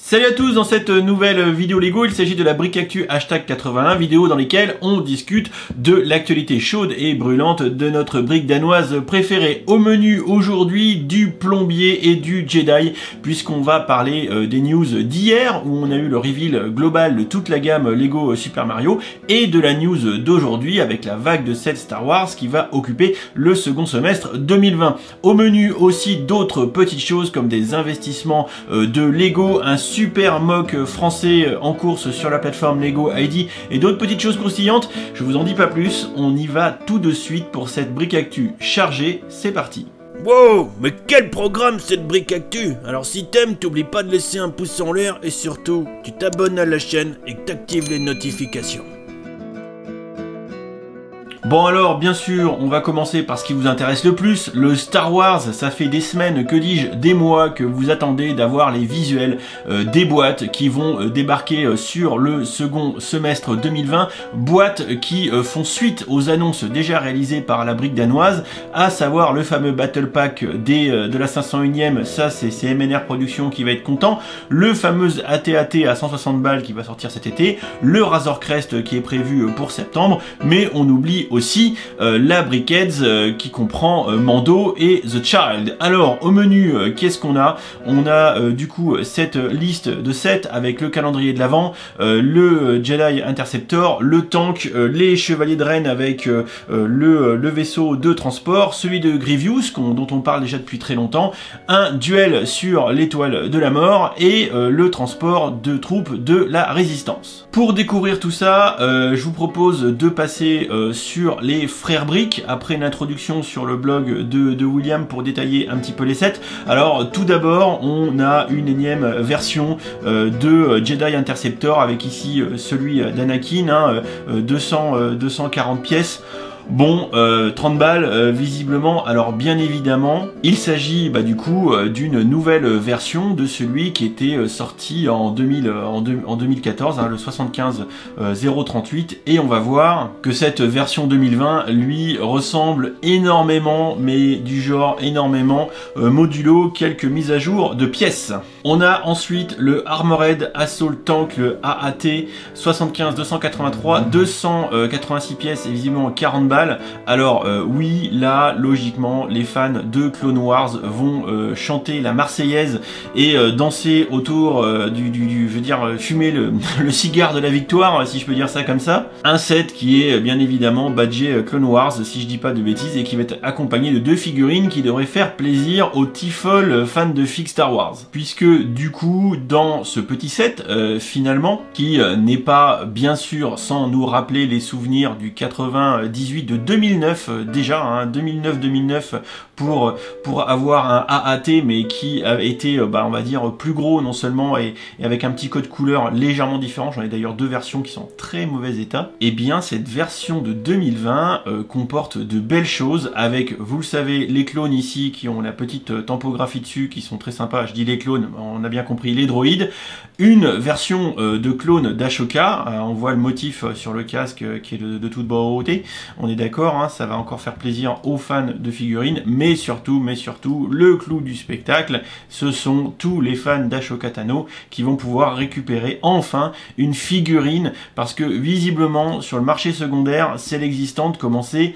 Salut à tous, dans cette nouvelle vidéo Lego, il s'agit de la brique actu #81, vidéo dans lesquelles on discute de l'actualité chaude et brûlante de notre brique danoise préférée. Au menu aujourd'hui, du plombier et du Jedi, puisqu'on va parler des news d'hier, où on a eu le reveal global de toute la gamme Lego Super Mario, et de la news d'aujourd'hui, avec la vague de 7 Star Wars qui va occuper le second semestre 2020. Au menu aussi d'autres petites choses, comme des investissements de Lego, un super mock français en course sur la plateforme Lego ID et d'autres petites choses croustillantes. Je vous en dis pas plus, on y va tout de suite pour cette brique actu chargée, c'est parti. Wow, mais quel programme cette brique actu! Alors si t'aimes, t'oublies pas de laisser un pouce en l'air et surtout, tu t'abonnes à la chaîne et que t'actives les notifications. Bon alors, bien sûr, on va commencer par ce qui vous intéresse le plus, le Star Wars. Ça fait des semaines, que dis-je, des mois que vous attendez d'avoir les visuels des boîtes qui vont débarquer sur le second semestre 2020. Boîtes qui font suite aux annonces déjà réalisées par la brique danoise, à savoir le fameux Battle Pack de la 501ème, ça c'est MNR Productions qui va être content, le fameux AT-AT à 160 balles qui va sortir cet été, le Razor Crest qui est prévu pour septembre, mais on oublie aussi la Brickheads qui comprend Mando et The Child. Alors au menu, qu'est-ce qu'on a? On a du coup cette liste de 7 avec le calendrier de l'Avent, le Jedi Interceptor, le tank, les Chevaliers de Ren avec le vaisseau de transport, celui de Grievous dont on parle déjà depuis très longtemps, un duel sur l'étoile de la mort et le transport de troupes de la résistance. Pour découvrir tout ça, je vous propose de passer sur les frères Brick, après une introduction sur le blog de William pour détailler un petit peu les sets. Alors tout d'abord, on a une énième version de Jedi Interceptor avec ici celui d'Anakin, 240 pièces. Bon, 30 balles visiblement. Alors bien évidemment, il s'agit du coup d'une nouvelle version de celui qui était sorti en 2014, le 75038, et on va voir que cette version 2020 lui ressemble énormément, mais du genre énormément, modulo quelques mises à jour de pièces. On a ensuite le Armored Assault Tank, le AAT 75283, 286 pièces et visiblement 40 balles. Alors oui, là logiquement les fans de Clone Wars vont chanter la Marseillaise et danser autour je veux dire fumer le cigare de la victoire, si je peux dire ça comme ça. Un set qui est bien évidemment badgé Clone Wars, si je dis pas de bêtises, et qui va être accompagné de 2 figurines qui devraient faire plaisir aux Tifol fans de figue Star Wars, puisque du coup dans ce petit set finalement, qui n'est pas bien sûr sans nous rappeler les souvenirs du 98 de 2009 déjà, 2009 pour avoir un AAT, mais qui a été on va dire plus gros non seulement et avec un petit code couleur légèrement différent. J'en ai d'ailleurs 2 versions qui sont en très mauvais état. Et bien cette version de 2020 comporte de belles choses avec, vous le savez, les clones ici qui ont la petite tampographie dessus qui sont très sympas. Je dis les clones, on a bien compris, les droïdes. Une version de clone d'Ashoka, on voit le motif sur le casque qui est de toute beauté, on est d'accord, ça va encore faire plaisir aux fans de figurines, mais surtout, le clou du spectacle, ce sont tous les fans d'Ashoka Tano qui vont pouvoir récupérer enfin une figurine, parce que visiblement sur le marché secondaire, celle existante commençait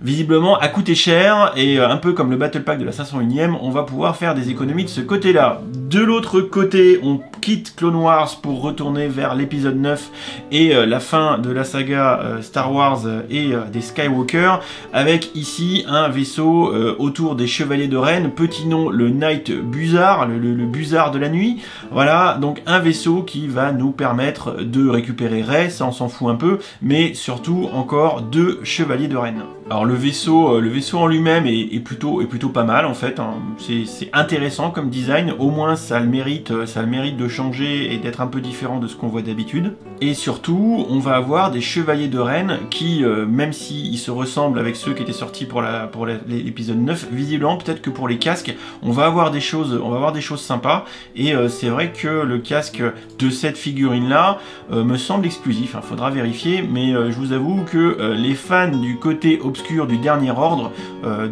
visiblement à coûter cher, et un peu comme le Battle Pack de la 501ème, on va pouvoir faire des économies de ce côté-là. De l'autre côté, on quitte Clone Wars pour retourner vers l'épisode 9 et la fin de la saga Star Wars et des Skywalker, avec ici un vaisseau autour des Chevaliers de Ren, petit nom le Night Buzzard, le Buzzard de la nuit. Voilà, donc un vaisseau qui va nous permettre de récupérer Rey, ça on s'en fout un peu, mais surtout encore 2 Chevaliers de Ren. Alors le vaisseau en lui-même est plutôt pas mal en fait, c'est intéressant comme design, au moins ça a le mérite de changer et d'être un peu différent de ce qu'on voit d'habitude. Et surtout, on va avoir des Chevaliers de Ren qui, même s'ils se ressemblent avec ceux qui étaient sortis pour l'épisode 9, visiblement peut-être que pour les casques, on va avoir des choses sympas. Et c'est vrai que le casque de cette figurine-là me semble exclusif. Faudra vérifier, mais je vous avoue que les fans du côté obscur obscurs du Dernier Ordre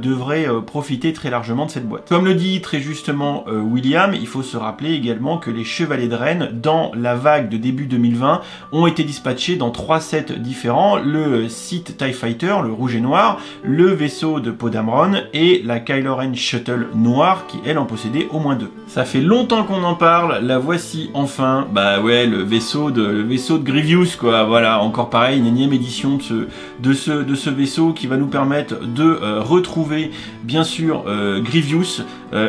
devraient profiter très largement de cette boîte. Comme le dit très justement William, il faut se rappeler également que les Chevaliers de Rennes, dans la vague de début 2020, ont été dispatchés dans 3 sets différents, le Sith TIE Fighter, le rouge et noir, le vaisseau de Poe Dameron et la Kylo Ren Shuttle noire qui, elle, en possédait au moins 2. Ça fait longtemps qu'on en parle, la voici enfin, bah ouais, le vaisseau de Grievous, quoi, voilà, encore pareil, une énième édition de ce vaisseau qui va nous permettre de retrouver, bien sûr, Grievous,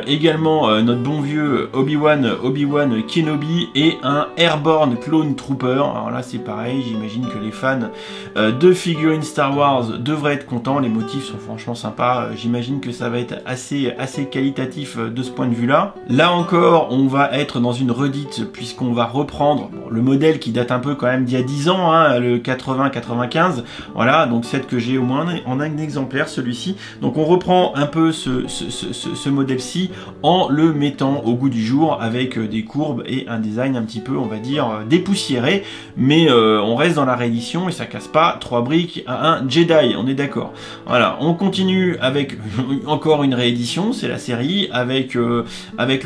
également notre bon vieux Obi-Wan Kenobi et un Airborne Clone Trooper. Alors là c'est pareil, j'imagine que les fans de figurines Star Wars devraient être contents, les motifs sont franchement sympas, j'imagine que ça va être assez qualitatif de ce point de vue là. Là encore on va être dans une redite puisqu'on va reprendre le modèle qui date un peu quand même d'il y a 10 ans, hein, le 80-95, voilà, donc c'est que j'ai au moins en un exemplaire celui-ci, donc on reprend un peu ce modèle-ci en le mettant au goût du jour avec des courbes et un design un petit peu, on va dire, dépoussiéré, mais on reste dans la réédition et ça casse pas 3 briques à un Jedi, on est d'accord. Voilà, on continue avec encore une réédition, c'est la série, avec le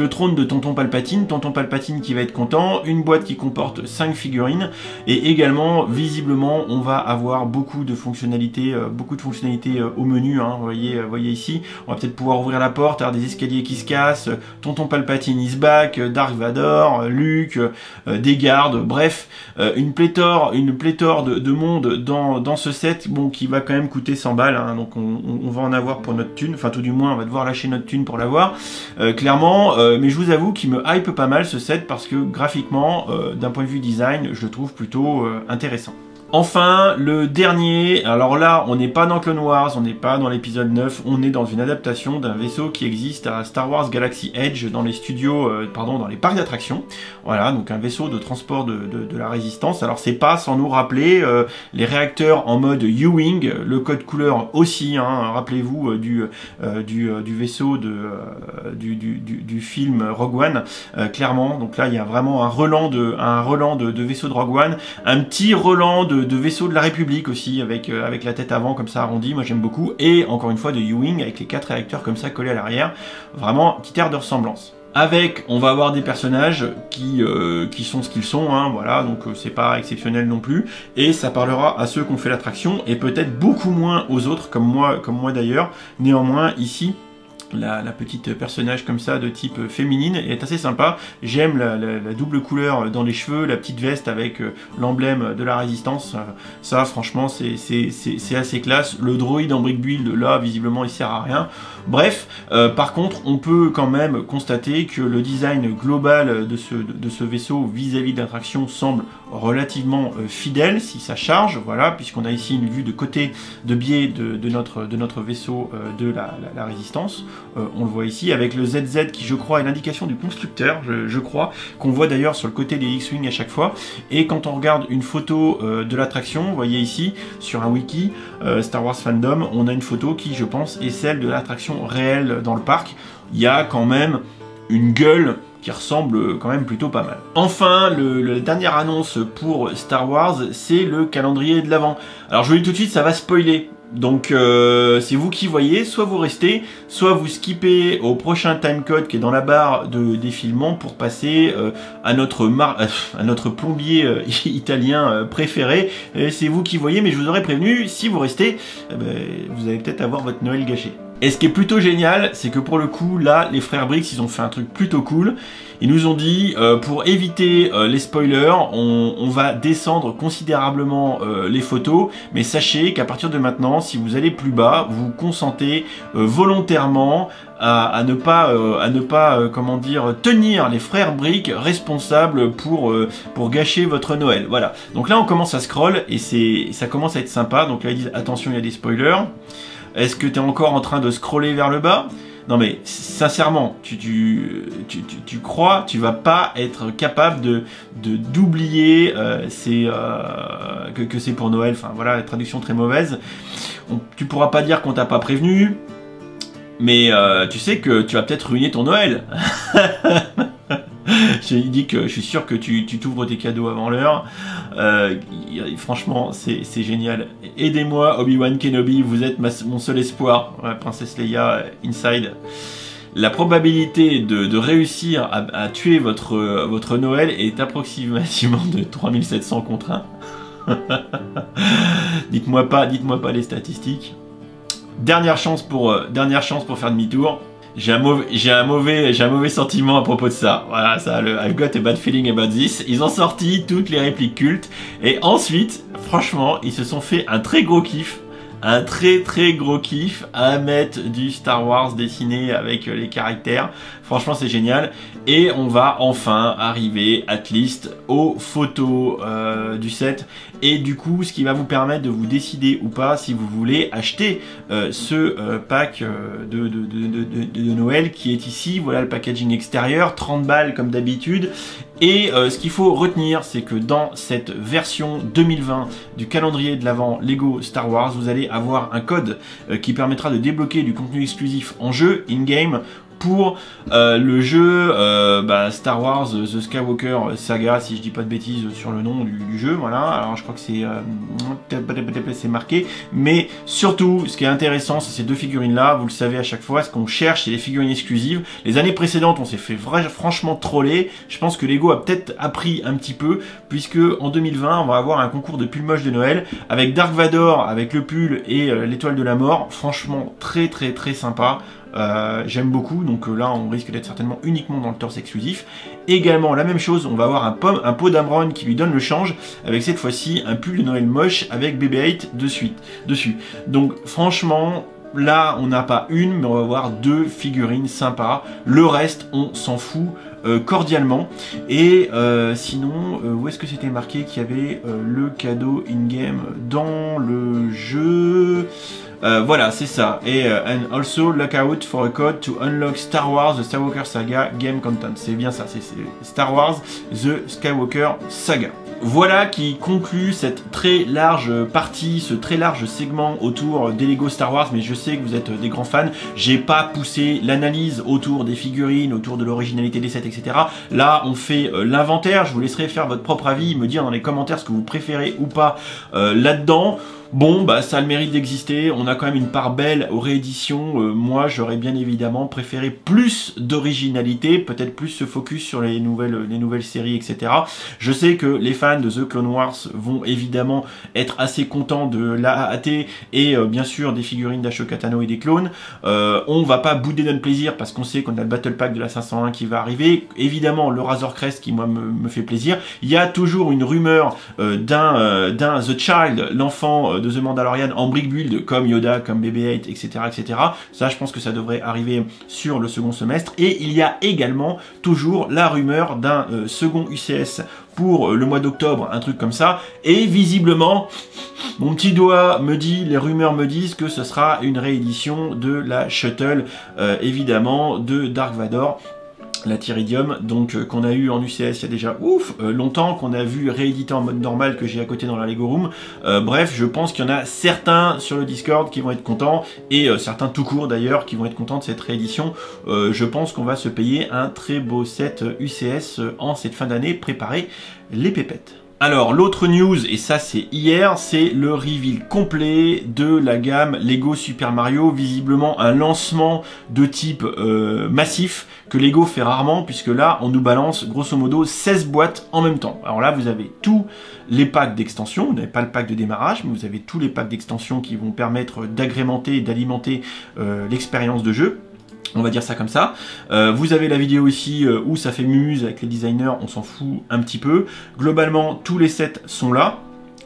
trône de Tonton Palpatine qui va être content, une boîte qui comporte 5 figurines, et également, visiblement, on va avoir beaucoup de fonctionnalités au menu, hein, vous voyez ici, on va peut-être pouvoir ouvrir la porte, avoir des escaliers qui se cassent, Tonton Palpatine is back, Dark Vador, Luke, des gardes, bref, une pléthore de monde dans ce set, bon, qui va quand même coûter 100 balles, hein, donc on va en avoir pour notre thune, enfin tout du moins on va devoir lâcher notre thune pour l'avoir, clairement, mais je vous avoue qu'il me hype pas mal ce set parce que graphiquement, d'un point de vue design, je le trouve plutôt intéressant. Enfin, le dernier, alors là, on n'est pas dans Clone Wars, on n'est pas dans l'épisode 9, on est dans une adaptation d'un vaisseau qui existe à Star Wars Galaxy Edge dans les studios, dans les parcs d'attractions. Voilà, donc un vaisseau de transport de la résistance. Alors c'est pas sans nous rappeler les réacteurs en mode U-Wing, le code couleur aussi, hein, rappelez-vous du vaisseau du film Rogue One, clairement. Donc là, il y a vraiment un relan de vaisseau de Rogue One, un petit relan de vaisseau de la République aussi, avec la tête avant comme ça arrondie, moi j'aime beaucoup, et encore une fois de U-Wing avec les 4 réacteurs comme ça collés à l'arrière, vraiment petit air de ressemblance. Avec, on va avoir des personnages qui sont ce qu'ils sont, hein, voilà, donc c'est pas exceptionnel non plus, et ça parlera à ceux qui ont fait l'attraction, et peut-être beaucoup moins aux autres, comme moi d'ailleurs. Néanmoins, ici, la petite personnage comme ça de type féminine est assez sympa. J'aime la double couleur dans les cheveux, la petite veste avec l'emblème de la résistance, ça franchement c'est assez classe. Le droïde en brick build là visiblement il sert à rien. Bref, par contre on peut quand même constater que le design global de ce vaisseau vis-à-vis de l'attraction semble relativement fidèle si ça charge, voilà, puisqu'on a ici une vue de côté de biais de notre vaisseau de la résistance. On le voit ici avec le ZZ qui je crois est l'indication du constructeur, je crois, qu'on voit d'ailleurs sur le côté des X-Wing à chaque fois. Et quand on regarde une photo de l'attraction, vous voyez ici sur un wiki Star Wars Fandom, on a une photo qui je pense est celle de l'attraction réelle dans le parc. Il y a quand même une gueule qui ressemble quand même plutôt pas mal. Enfin, la dernière annonce pour Star Wars, c'est le calendrier de l'Avent. Alors je vous dis tout de suite, ça va spoiler. Donc c'est vous qui voyez, soit vous restez, soit vous skippez au prochain timecode qui est dans la barre de défilement pour passer à notre plombier italien préféré. C'est vous qui voyez, mais je vous aurais prévenu, si vous restez, vous allez peut-être avoir votre Noël gâché. Et ce qui est plutôt génial, c'est que pour le coup, là, les frères Briggs, ils ont fait un truc plutôt cool. Ils nous ont dit, pour éviter les spoilers, on va descendre considérablement les photos, mais sachez qu'à partir de maintenant, si vous allez plus bas, vous consentez volontairement à ne pas comment dire, tenir les frères Briggs responsables pour gâcher votre Noël. Voilà. Donc là, on commence à scroll et ça commence à être sympa. Donc là, ils disent, attention, il y a des spoilers. Est-ce que tu es encore en train de scroller vers le bas? Non mais sincèrement, tu crois, tu vas pas être capable d'oublier que c'est pour Noël. Enfin voilà, la traduction très mauvaise. Tu pourras pas dire qu'on t'a pas prévenu, mais tu sais que tu vas peut-être ruiner ton Noël. Il dit que je suis sûr que tu t'ouvres tes cadeaux avant l'heure. Franchement, c'est génial. Aidez-moi, Obi-Wan Kenobi, vous êtes mon seul espoir. Ouais, Princesse Leia, Inside. La probabilité de réussir à tuer votre Noël est approximativement de 3700 contre 1. Dites-moi pas les statistiques. Dernière chance pour faire demi-tour. J'ai un mauvais sentiment à propos de ça. Voilà, ça, le I've got a bad feeling about this. Ils ont sorti toutes les répliques cultes. Et ensuite, franchement, ils se sont fait un très gros kiff. Un très gros kiff à mettre du Star Wars dessiné avec les caractères. Franchement, c'est génial. Et on va enfin arriver, at least, aux photos du set. Et du coup, ce qui va vous permettre de vous décider ou pas si vous voulez acheter ce pack de Noël qui est ici. Voilà le packaging extérieur, 30 balles comme d'habitude. Et ce qu'il faut retenir, c'est que dans cette version 2020 du calendrier de l'Avent Lego Star Wars, vous allez avoir un code qui permettra de débloquer du contenu exclusif en jeu, in-game, pour le jeu Star Wars The Skywalker Saga, si je dis pas de bêtises sur le nom du jeu, voilà. Alors je crois que c'est marqué, mais surtout ce qui est intéressant, c'est ces deux figurines là. Vous le savez, à chaque fois ce qu'on cherche, c'est les figurines exclusives. Les années précédentes, on s'est fait franchement troller. Je pense que Lego a peut-être appris un petit peu, puisque en 2020 on va avoir un concours de pull moche de Noël avec Dark Vador, avec le pull et l'étoile de la mort. Franchement très sympa. J'aime beaucoup, donc là on risque d'être certainement uniquement dans le torse exclusif. Également la même chose, on va avoir un pot d'Amron qui lui donne le change, avec cette fois-ci un pull de Noël moche avec BB-8 dessus. Donc franchement, là on n'a pas une, mais on va avoir deux figurines sympas. Le reste, on s'en fout cordialement. Et sinon, où est-ce que c'était marqué qu'il y avait le cadeau in-game dans le jeu? Voilà, c'est ça. Et and also look out for a code to unlock Star Wars The Skywalker Saga game content. C'est bien ça, c'est Star Wars The Skywalker Saga. Voilà qui conclut cette très large partie, ce très large segment autour des Lego Star Wars, mais je sais que vous êtes des grands fans. J'ai pas poussé l'analyse autour des figurines, autour de l'originalité des sets, etc. Là, on fait l'inventaire. Je vous laisserai faire votre propre avis, me dire dans les commentaires ce que vous préférez ou pas là-dedans. Bon, bah ça a le mérite d'exister, on a quand même une part belle aux rééditions. Moi, j'aurais bien évidemment préféré plus d'originalité, peut-être plus se focus sur les nouvelles séries, etc. Je sais que les fans de The Clone Wars vont évidemment être assez contents de l'AAT et bien sûr des figurines d'Ashoka Tano et des clones. On va pas bouder notre plaisir parce qu'on sait qu'on a le Battle Pack de la 501 qui va arriver. Évidemment, le Razor Crest qui, moi, me fait plaisir. Il y a toujours une rumeur d'un The Child, l'enfant de The Mandalorian en brick build comme Yoda, comme BB-8, etc., etc. Ça, je pense que ça devrait arriver sur le second semestre. Et il y a également toujours la rumeur d'un second UCS pour le mois d'octobre, un truc comme ça. Et visiblement, mon petit doigt me dit, les rumeurs me disent que ce sera une réédition de la Shuttle, évidemment, de Dark Vador. La Tyridium, donc qu'on a eu en UCS il y a déjà longtemps, qu'on a vu réédité en mode normal que j'ai à côté dans la Lego Room. Bref, je pense qu'il y en a certains sur le Discord qui vont être contents, et certains tout court d'ailleurs qui vont être contents de cette réédition. Je pense qu'on va se payer un très beau set UCS en cette fin d'année. Préparez les pépettes. Alors l'autre news, et ça c'est hier, c'est le reveal complet de la gamme Lego Super Mario, visiblement un lancement de type massif que Lego fait rarement, puisque là on nous balance grosso modo 16 boîtes en même temps. Alors là vous avez tous les packs d'extension, vous n'avez pas le pack de démarrage, mais vous avez tous les packs d'extension qui vont permettre d'agrémenter et d'alimenter l'expérience de jeu. On va dire ça comme ça. Vous avez la vidéo ici où ça fait mumuse avec les designers, on s'en fout un petit peu. Globalement, tous les sets sont là.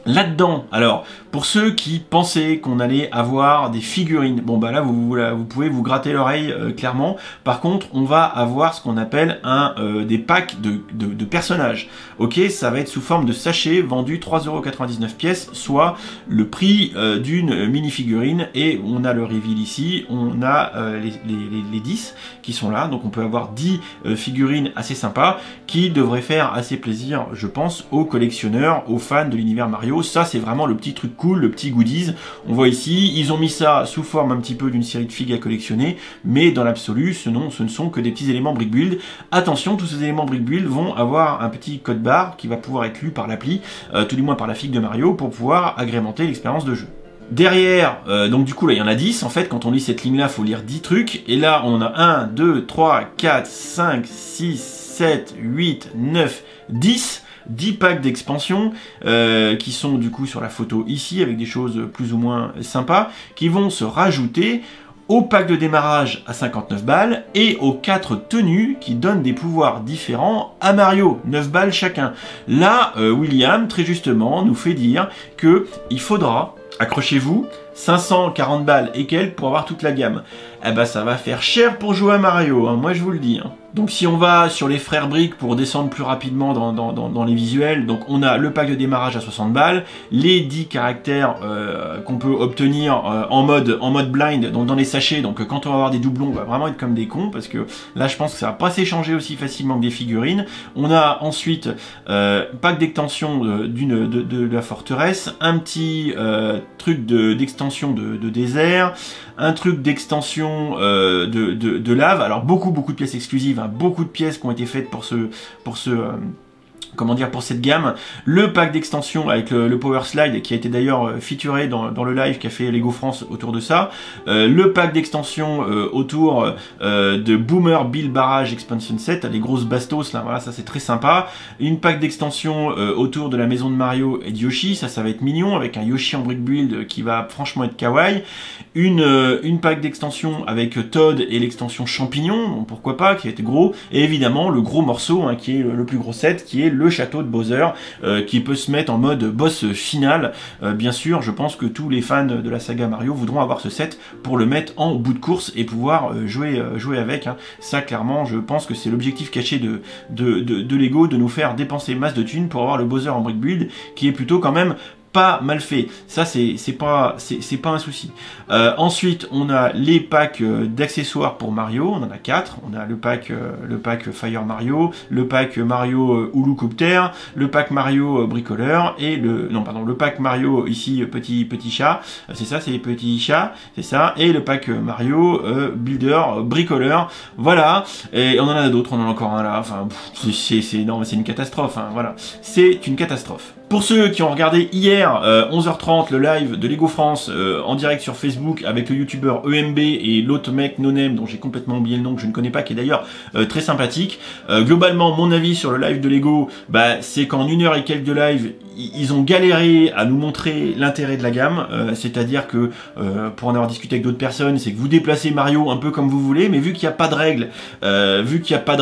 Là-dedans, alors, pour ceux qui pensaient qu'on allait avoir des figurines, bon bah là, vous pouvez vous gratter l'oreille clairement. Par contre, on va avoir ce qu'on appelle des packs de personnages. Ok, ça va être sous forme de sachets vendus 3,99 € pièce, soit le prix d'une mini-figurine. Et on a le reveal ici, on a les 10 qui sont là. Donc on peut avoir 10 figurines assez sympas qui devraient faire assez plaisir, je pense, aux collectionneurs, aux fans de l'univers Mario. Mario. Ça, c'est vraiment le petit truc cool, le petit goodies. On voit ici, ils ont mis ça sous forme un petit peu d'une série de figues à collectionner, mais dans l'absolu, ce ne sont que des petits éléments Brick Build. Attention, tous ces éléments Brick Build vont avoir un petit code barre qui va pouvoir être lu par l'appli, tout du moins par la figue de Mario, pour pouvoir agrémenter l'expérience de jeu. Derrière, donc du coup là il y en a 10, en fait quand on lit cette ligne là il faut lire 10 trucs, et là on a 1, 2, 3, 4, 5, 6, 7, 8, 9, 10 packs d'expansion qui sont du coup sur la photo ici avec des choses plus ou moins sympas qui vont se rajouter au pack de démarrage à 59 balles et aux 4 tenues qui donnent des pouvoirs différents à Mario, 9 balles chacun. Là, William, très justement, nous fait dire que il faudra, accrochez-vous, 540 balles et quelques pour avoir toute la gamme. Eh ben ça va faire cher pour jouer à Mario, hein, moi je vous le dis. Hein. Donc si on va sur les frères Brick pour descendre plus rapidement dans les visuels, donc on a le pack de démarrage à 60 balles, les 10 caractères qu'on peut obtenir en mode blind, donc dans les sachets, donc quand on va avoir des doublons, on va vraiment être comme des cons, parce que là je pense que ça va pas s'échanger aussi facilement que des figurines. On a ensuite pack d'extension de la forteresse, un petit truc d'extension de désert, un truc d'extension de lave, alors beaucoup de pièces exclusives, hein, beaucoup de pièces qui ont été faites pour pour cette gamme, le pack d'extension avec le Power Slide qui a été d'ailleurs featuré dans le live qu'a fait Lego France autour de ça, le pack d'extension autour de Boomer Bill Barrage Expansion Set, les grosses bastos là, voilà, ça c'est très sympa, une pack d'extension autour de la maison de Mario et de Yoshi, ça va être mignon avec un Yoshi en brick build qui va franchement être kawaii, une pack d'extension avec Toad et l'extension champignon, bon, pourquoi pas, qui a été gros, et évidemment le gros morceau hein, qui est le plus gros set, qui est le château de Bowser, qui peut se mettre en mode boss final. Bien sûr, je pense que tous les fans de la saga Mario voudront avoir ce set pour le mettre en bout de course et pouvoir jouer avec. Hein. Ça, clairement, je pense que c'est l'objectif caché de Lego, de nous faire dépenser masse de thunes pour avoir le Bowser en brick build, qui est plutôt quand même pas mal fait, ça c'est pas un souci. Ensuite on a les packs d'accessoires pour Mario, on en a 4, on a le pack Fire Mario, le pack Mario Hulu-Copter, le pack Mario Bricoleur et le pack Mario ici petit chat, c'est ça, c'est les petits chats, c'est ça, et le pack Mario Builder Bricoleur, voilà, et on en a d'autres, on en a encore un là, enfin c'est une catastrophe, hein, voilà, c'est une catastrophe. Pour ceux qui ont regardé hier 11h30 le live de Lego France en direct sur Facebook avec le youtubeur EMB et l'autre mec no name dont j'ai complètement oublié le nom que je ne connais pas, qui est d'ailleurs très sympathique. Globalement, mon avis sur le live de Lego, c'est qu'en 1 heure et quelques de live, ils ont galéré à nous montrer l'intérêt de la gamme, c'est-à-dire que pour en avoir discuté avec d'autres personnes, c'est que vous déplacez Mario un peu comme vous voulez, mais vu qu'il n'y a pas de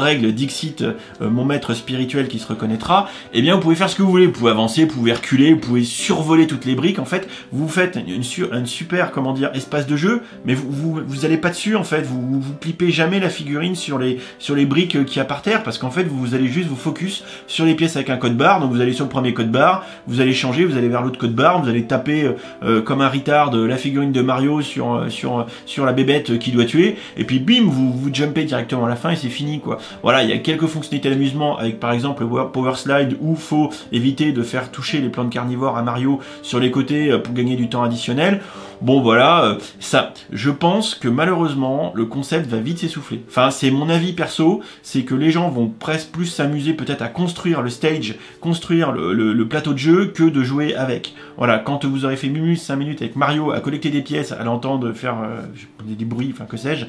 règles, Dixit, mon maître spirituel qui se reconnaîtra, eh bien vous pouvez faire ce que vous voulez, vous pouvez avancer, vous pouvez reculer, vous pouvez survoler toutes les briques, en fait, vous faites une super, comment dire, espace de jeu, mais vous allez pas dessus, en fait, vous clippez jamais la figurine sur les briques qu'il y a par terre, parce qu'en fait, vous allez juste vous focus sur les pièces avec un code barre, donc vous allez sur le premier code barre, vous allez changer, vous allez vers l'autre code barre, vous allez taper comme un retard la figurine de Mario sur la bébête qui doit tuer, et puis bim, vous jumpez directement à la fin et c'est fini, quoi. Voilà, il y a quelques fonctionnalités d'amusement avec par exemple le Power Slide où faut éviter de faire toucher les plantes carnivores à Mario sur les côtés pour gagner du temps additionnel. Bon voilà, ça, je pense que malheureusement le concept va vite s'essouffler. Enfin, c'est mon avis perso, c'est que les gens vont presque plus s'amuser peut-être à construire le stage, construire le plateau de jeu que de jouer avec. Voilà, quand vous aurez fait 5 minutes avec Mario à collecter des pièces, à l'entendre faire des bruits, enfin que sais-je,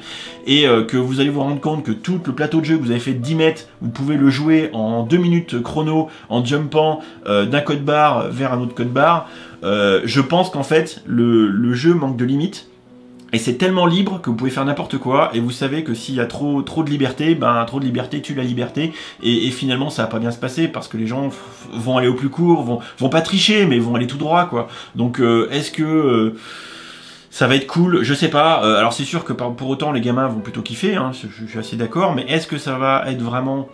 et que vous allez vous rendre compte que tout le plateau de jeu que vous avez fait 10 mètres, vous pouvez le jouer en 2 minutes chrono, en jumpant d'un code barre vers un autre code barre. Je pense qu'en fait le jeu manque de limites et c'est tellement libre que vous pouvez faire n'importe quoi et vous savez que s'il y a trop de liberté, trop de liberté tue la liberté et finalement ça va pas bien se passer parce que les gens vont aller au plus court, vont pas tricher mais vont aller tout droit, quoi. Donc est-ce que ça va être cool, je sais pas. Alors c'est sûr que pour autant les gamins vont plutôt kiffer, hein, je suis assez d'accord, mais est-ce que ça va être vraiment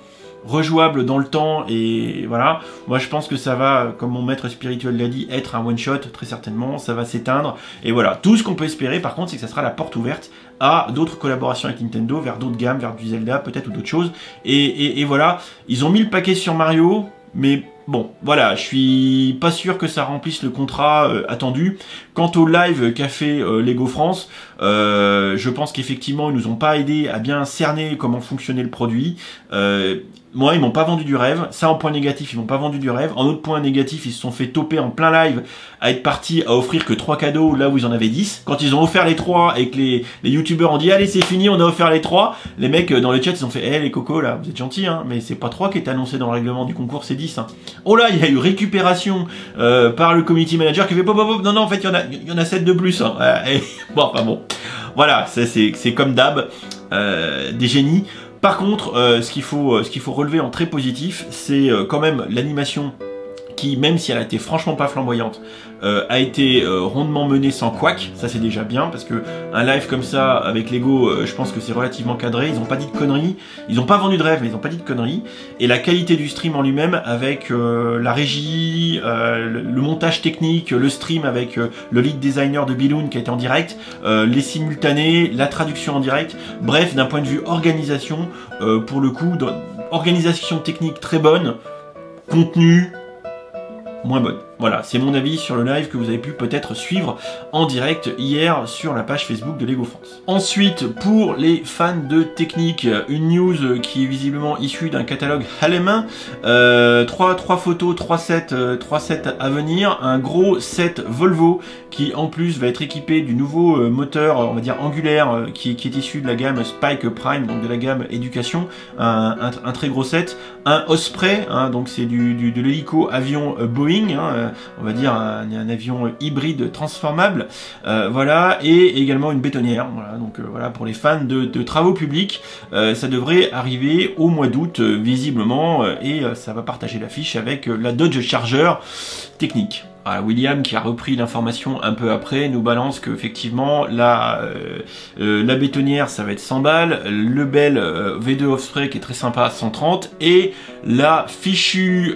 rejouable dans le temps? Et voilà, moi je pense que ça va, comme mon maître spirituel l'a dit, être un one shot, très certainement, ça va s'éteindre, et voilà, tout ce qu'on peut espérer par contre c'est que ça sera la porte ouverte à d'autres collaborations avec Nintendo, vers d'autres gammes, vers du Zelda peut-être ou d'autres choses, et voilà, ils ont mis le paquet sur Mario. mais bon, voilà, je suis pas sûr que ça remplisse le contrat attendu. Quant au live qu'a fait Lego France, je pense qu'effectivement ils nous ont pas aidé à bien cerner comment fonctionnait le produit. Moi, ils m'ont pas vendu du rêve. Ça, en point négatif, ils m'ont pas vendu du rêve. En autre point négatif, ils se sont fait toper en plein live à être partis à offrir que 3 cadeaux là où ils en avaient 10. Quand ils ont offert les 3 et que les youtubeurs ont dit allez c'est fini, on a offert les 3, les mecs dans le chat ils ont fait les cocos là, vous êtes gentils hein, mais c'est pas 3 qui est annoncé dans le règlement du concours, c'est 10 hein. Oh là, il y a eu récupération par le community manager qui fait non en fait il y en a 7 de plus hein. Et, bon enfin bon. Voilà, c'est comme d'hab des génies. Par contre, ce qu'il faut relever en très positif, c'est quand même l'animation qui, même si elle a été franchement pas flamboyante, a été rondement menée sans couac. Ça c'est déjà bien parce que un live comme ça avec Lego, je pense que c'est relativement cadré. Ils ont pas dit de conneries, ils ont pas vendu de rêve, mais ils ont pas dit de conneries. Et la qualité du stream en lui-même, avec la régie, le montage technique, le stream avec le lead designer de Balloon qui a été en direct, les simultanés, la traduction en direct. Bref, d'un point de vue organisation, pour le coup, organisation technique très bonne, contenu moins bonne. Voilà, c'est mon avis sur le live que vous avez pu peut-être suivre en direct hier sur la page Facebook de Lego France. Ensuite, pour les fans de technique, une news qui est visiblement issue d'un catalogue Halemin. 3 photos, 3 sets à venir. Un gros set Volvo qui en plus va être équipé du nouveau moteur, on va dire angulaire, qui est issu de la gamme Spike Prime, donc de la gamme éducation. Un très gros set. Un Osprey, hein, donc c'est de l'hélico avion Boeing, hein, on va dire un avion hybride transformable, voilà, et également une bétonnière, voilà, donc voilà pour les fans de travaux publics, ça devrait arriver au mois d'août visiblement, et ça va partager l'affiche avec la Dodge Charger technique. Voilà, William, qui a repris l'information un peu après, nous balance que effectivement la bétonnière ça va être 100 balles, le bel V2 Osprey qui est très sympa 130, et le fichu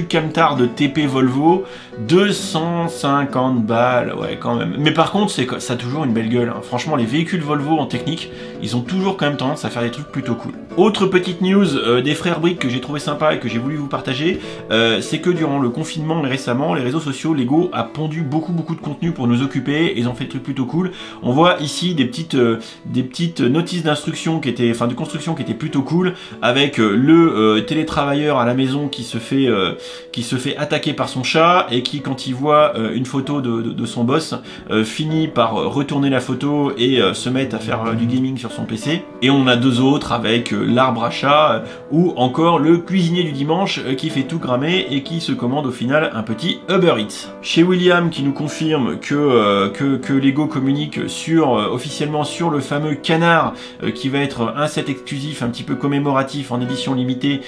camtar de TP Volvo 250 balles, ouais quand même. Mais par contre ça a toujours une belle gueule, hein. Franchement les véhicules Volvo en technique, ils ont toujours quand même tendance à faire des trucs plutôt cool. Autre petite news des frères Brick que j'ai trouvé sympa et que j'ai voulu vous partager, c'est que durant le confinement et récemment, les réseaux sociaux, Lego a pondu beaucoup de contenu pour nous occuper, et ils ont fait des trucs plutôt cool. On voit ici des petites notices d'instruction qui étaient, enfin de construction qui étaient plutôt cool, avec le télétravailleur à la maison qui se fait attaquer par son chat, et qui quand il voit une photo de son boss finit par retourner la photo et se mettre à faire du gaming sur son PC. Et on a deux autres avec l'arbre à chat ou encore le cuisinier du dimanche qui fait tout cramer et qui se commande au final un petit Uber Eats. Chez William qui nous confirme que Lego communique officiellement sur le fameux canard qui va être un set exclusif un petit peu commémoratif en édition limitée,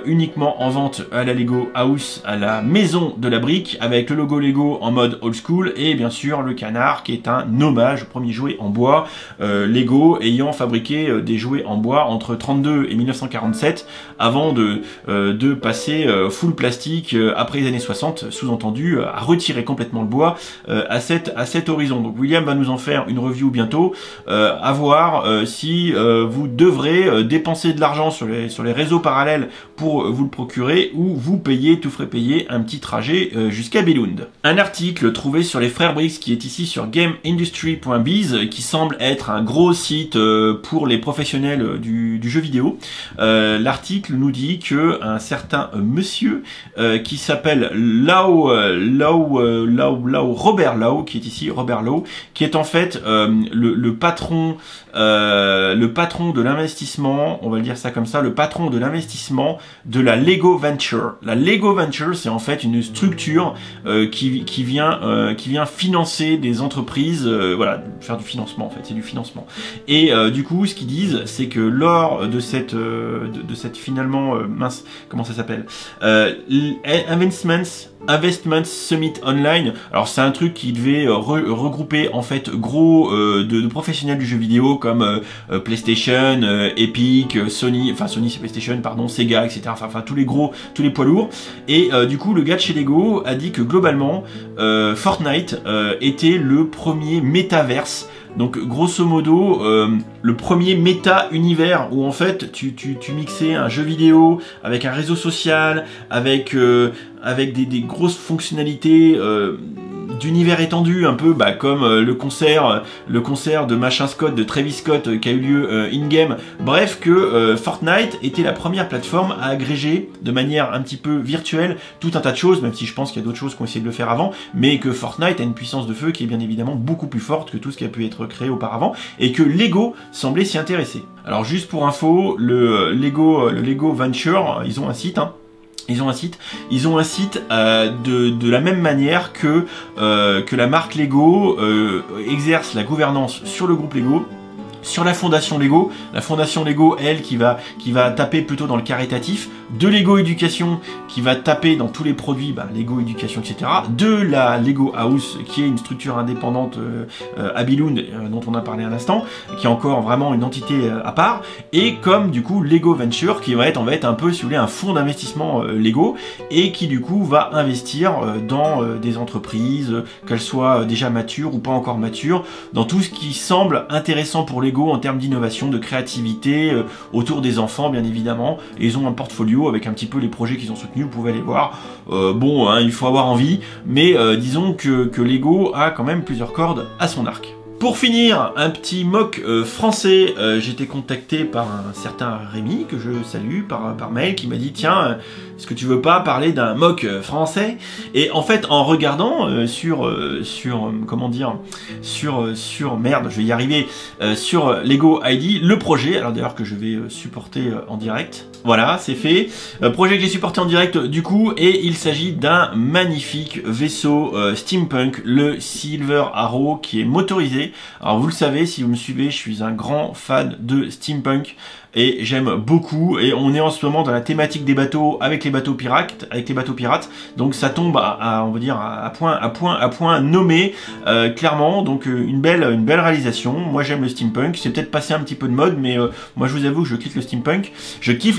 uniquement en vente à la Lego House, à la maison de la brique, avec le logo Lego en mode old school, et bien sûr le canard qui est un hommage au premier jouet en bois, Lego ayant fabriqué des jouets en bois entre 32 et 1947 avant de passer full plastique après les années 60, sous-entendu à retirer complètement le bois à cet horizon. Donc William va nous en faire une review bientôt, à voir si vous devrez dépenser de l'argent sur les réseaux parallèles pour vous le procurer, ou vous tout frais payer un petit trajet jusqu'à Billund. Un article trouvé sur les frères Briggs qui est ici sur GameIndustry.biz, qui semble être un gros site pour les professionnels du jeu vidéo. L'article nous dit que un certain monsieur qui s'appelle Robert Lau, qui est ici Robert Lau, qui est en fait le patron de l'investissement, on va le dire ça comme ça, le patron de l'investissement de la Lego Venture. La Lego Venture, c'est en fait une structure qui vient financer des entreprises, voilà, faire du financement en fait, c'est du financement. Et du coup, ce qu'ils disent, c'est que lors de cette finalement mince, comment ça s'appelle, Investments Investment Summit Online. Alors c'est un truc qui devait regrouper en fait gros de professionnels du jeu vidéo comme PlayStation, Epic, Sony, enfin Sony c'est PlayStation, pardon, Sega, etc. Enfin tous les poids lourds. Et du coup le gars de chez Lego a dit que globalement Fortnite était le premier métaverse. Donc grosso modo, le premier méta-univers où en fait tu mixais un jeu vidéo avec un réseau social, avec des grosses fonctionnalités d'univers étendu, un peu comme le concert de machin Scott, de Travis Scott qui a eu lieu in-game. Bref, que Fortnite était la première plateforme à agréger de manière un petit peu virtuelle tout un tas de choses, même si je pense qu'il y a d'autres choses qui ont essayé de le faire avant, mais que Fortnite a une puissance de feu qui est bien évidemment beaucoup plus forte que tout ce qui a pu être créé auparavant, et que Lego semblait s'y intéresser. Alors juste pour info, le Lego Venture, ils ont un site, Ils ont un site de la même manière que la marque Lego exerce la gouvernance sur le groupe Lego, sur la fondation Lego. La fondation Lego, elle, qui va taper plutôt dans le caritatif, de Lego Éducation, qui va taper dans tous les produits, Lego Éducation, etc. De la Lego House, qui est une structure indépendante à Billund, dont on a parlé à l'instant, qui est encore vraiment une entité à part, et comme du coup Lego Venture, qui va être un peu, si vous voulez, un fonds d'investissement Lego, et qui du coup va investir dans des entreprises, qu'elles soient déjà matures ou pas encore matures, dans tout ce qui semble intéressant pour Lego en termes d'innovation, de créativité, autour des enfants bien évidemment, et ils ont un portfolio avec un petit peu les projets qu'ils ont soutenus, vous pouvez aller voir. Il faut avoir envie, mais disons que Lego a quand même plusieurs cordes à son arc. Pour finir, un petit mock français, j'ai été contacté par un certain Rémi, que je salue par mail, qui m'a dit « Tiens, est-ce que tu veux pas parler d'un mock français ?» Et en fait, en regardant sur Lego ID, le projet, alors d'ailleurs que je vais supporter en direct, voilà, c'est fait. Projet que j'ai supporté en direct du coup, et il s'agit d'un magnifique vaisseau steampunk, le Silver Arrow, qui est motorisé. Alors vous le savez, si vous me suivez, je suis un grand fan de steampunk et j'aime beaucoup, et on est en ce moment dans la thématique des bateaux avec les bateaux pirates, donc ça tombe à point nommé clairement, donc une belle réalisation. Moi j'aime le steampunk, c'est peut-être passé un petit peu de mode, mais moi je vous avoue que je kiffe le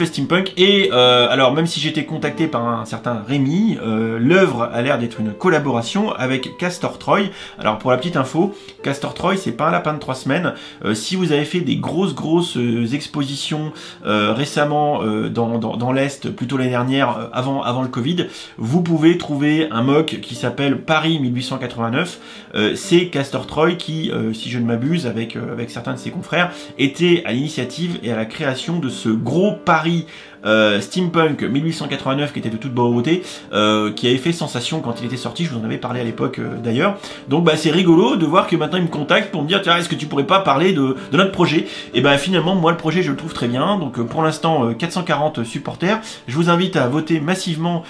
steampunk, et alors même si j'ai été contacté par un certain Rémi, l'œuvre a l'air d'être une collaboration avec Castor Troy. Alors pour la petite info, Castor Troy c'est pas un lapin de 3 semaines, si vous avez fait des grosses expositions récemment dans l'Est, plutôt l'année dernière, avant le Covid, vous pouvez trouver un mock qui s'appelle Paris 1889. C'est Castor Troy qui, si je ne m'abuse, avec certains de ses confrères, était à l'initiative et à la création de ce gros Paris steampunk 1889 qui était de toute beauté, qui avait fait sensation quand il était sorti. Je vous en avais parlé à l'époque d'ailleurs. Donc c'est rigolo de voir que maintenant il me contacte pour me dire tiens, est-ce que tu pourrais pas parler de notre projet. Et finalement moi le projet je le trouve très bien. Donc pour l'instant 440 supporters. Je vous invite à voter massivement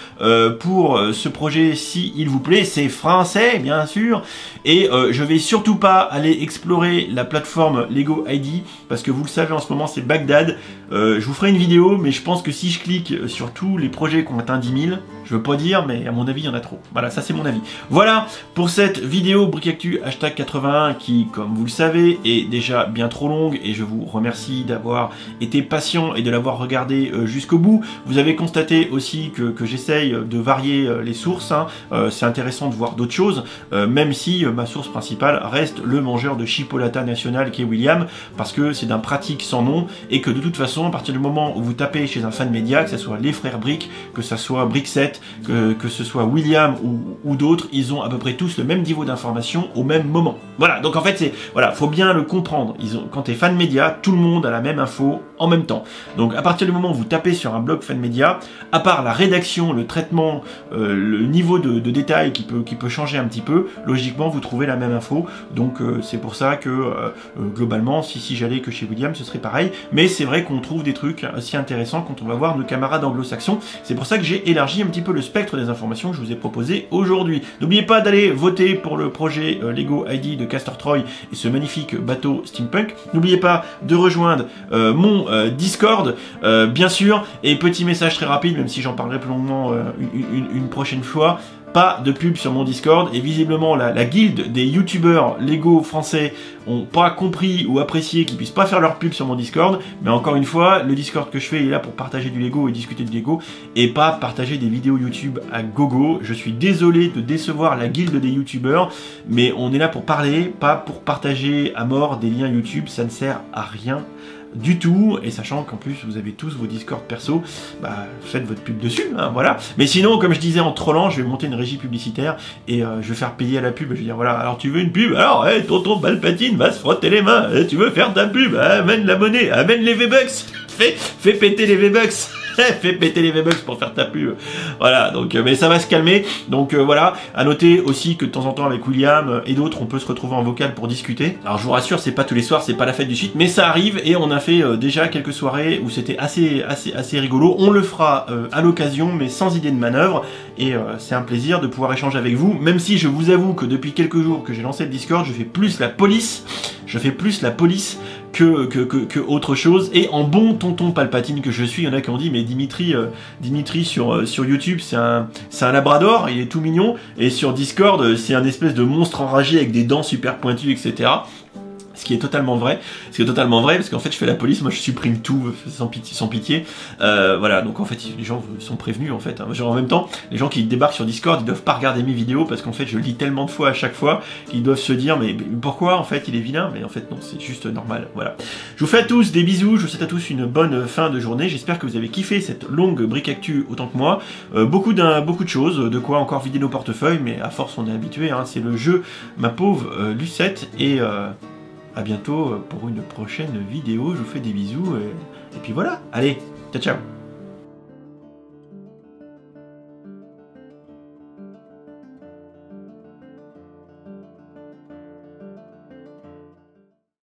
pour ce projet si il vous plaît. C'est français bien sûr, et je vais surtout pas aller explorer la plateforme Lego ID parce que vous le savez en ce moment c'est Bagdad. Je vous ferai une vidéo, mais je pense que si je clique sur tous les projets qui ont atteint 10 000, je veux pas dire, mais à mon avis, il y en a trop. Voilà, ça c'est mon avis. Voilà pour cette vidéo Brickactu #81 qui, comme vous le savez, est déjà bien trop longue, et je vous remercie d'avoir été patient et de l'avoir regardé jusqu'au bout. Vous avez constaté aussi que j'essaye de varier les sources. C'est intéressant de voir d'autres choses, même si ma source principale reste le mangeur de chipolata national qui est William, parce que c'est d'un pratique sans nom, et que de toute façon, à partir du moment où vous tapez chez un fan média, que ce soit les frères Brick, que ce soit Brickset, que ce soit William ou d'autres, ils ont à peu près tous le même niveau d'information au même moment. Voilà, donc en fait, faut bien le comprendre. Quand t'es fan média, tout le monde a la même info en même temps. Donc à partir du moment où vous tapez sur un blog fan média, à part la rédaction, le traitement, le niveau de détail qui peut changer un petit peu, logiquement vous trouvez la même info. Donc c'est pour ça que globalement, si j'allais que chez William, ce serait pareil. Mais c'est vrai qu'on trouve des trucs aussi intéressants quand on va voir nos camarades anglo-saxons. C'est pour ça que j'ai élargi un petit peu le spectre des informations que je vous ai proposées aujourd'hui. N'oubliez pas d'aller voter pour le projet Lego ID de Castor Troy et ce magnifique bateau steampunk. N'oubliez pas de rejoindre mon Discord, bien sûr. Et petit message très rapide, même si j'en parlerai plus longuement une prochaine fois. pas de pub sur mon Discord, et visiblement la guilde des youtubeurs Lego français ont pas compris ou apprécié qu'ils puissent pas faire leur pub sur mon Discord, mais encore une fois, le Discord que je fais est là pour partager du Lego et discuter de Lego, et pas partager des vidéos YouTube à gogo. Je suis désolé de décevoir la guilde des youtubeurs, mais on est là pour parler, pas pour partager à mort des liens YouTube, ça ne sert à rien du tout, et sachant qu'en plus vous avez tous vos Discord perso, bah faites votre pub dessus, hein, voilà. Mais sinon, comme je disais en trollant, je vais monter une régie publicitaire et je vais faire payer à la pub. Je vais dire voilà, alors tu veux une pub, alors hey, tonton Palpatine va se frotter les mains, tu veux faire ta pub, amène la monnaie, amène les V-Bucks, fais péter les V-Bucks. Fais péter les V-Bucks pour faire ta pub. Voilà, donc mais ça va se calmer. Donc voilà, à noter aussi que de temps en temps avec William et d'autres, on peut se retrouver en vocal pour discuter. Alors je vous rassure, c'est pas tous les soirs, c'est pas la fête du site, mais ça arrive et on a fait déjà quelques soirées où c'était assez rigolo. On le fera à l'occasion, mais sans idée de manœuvre. Et c'est un plaisir de pouvoir échanger avec vous, même si je vous avoue que depuis quelques jours que j'ai lancé le Discord, je fais plus la police que autre chose. Et en bon tonton Palpatine que je suis, il y en a qui ont dit mais Dimitri sur YouTube c'est un labrador, il est tout mignon, et sur Discord c'est un espèce de monstre enragé avec des dents super pointues, etc. Ce qui est totalement vrai, parce qu'en fait je fais la police, moi je supprime tout sans pitié, voilà, donc en fait les gens sont prévenus en fait, hein. Genre en même temps, les gens qui débarquent sur Discord, ils doivent pas regarder mes vidéos, parce qu'en fait je le lis tellement de fois à chaque fois, qu'ils doivent se dire mais pourquoi en fait il est vilain, mais en fait non, c'est juste normal, voilà. Je vous fais à tous des bisous, je vous souhaite à tous une bonne fin de journée, j'espère que vous avez kiffé cette longue brique actu autant que moi, beaucoup de choses, de quoi encore vider nos portefeuilles, mais à force on est habitué, hein. C'est le jeu, ma pauvre Lucette, et à bientôt pour une prochaine vidéo. Je vous fais des bisous et puis voilà. Allez, ciao ciao.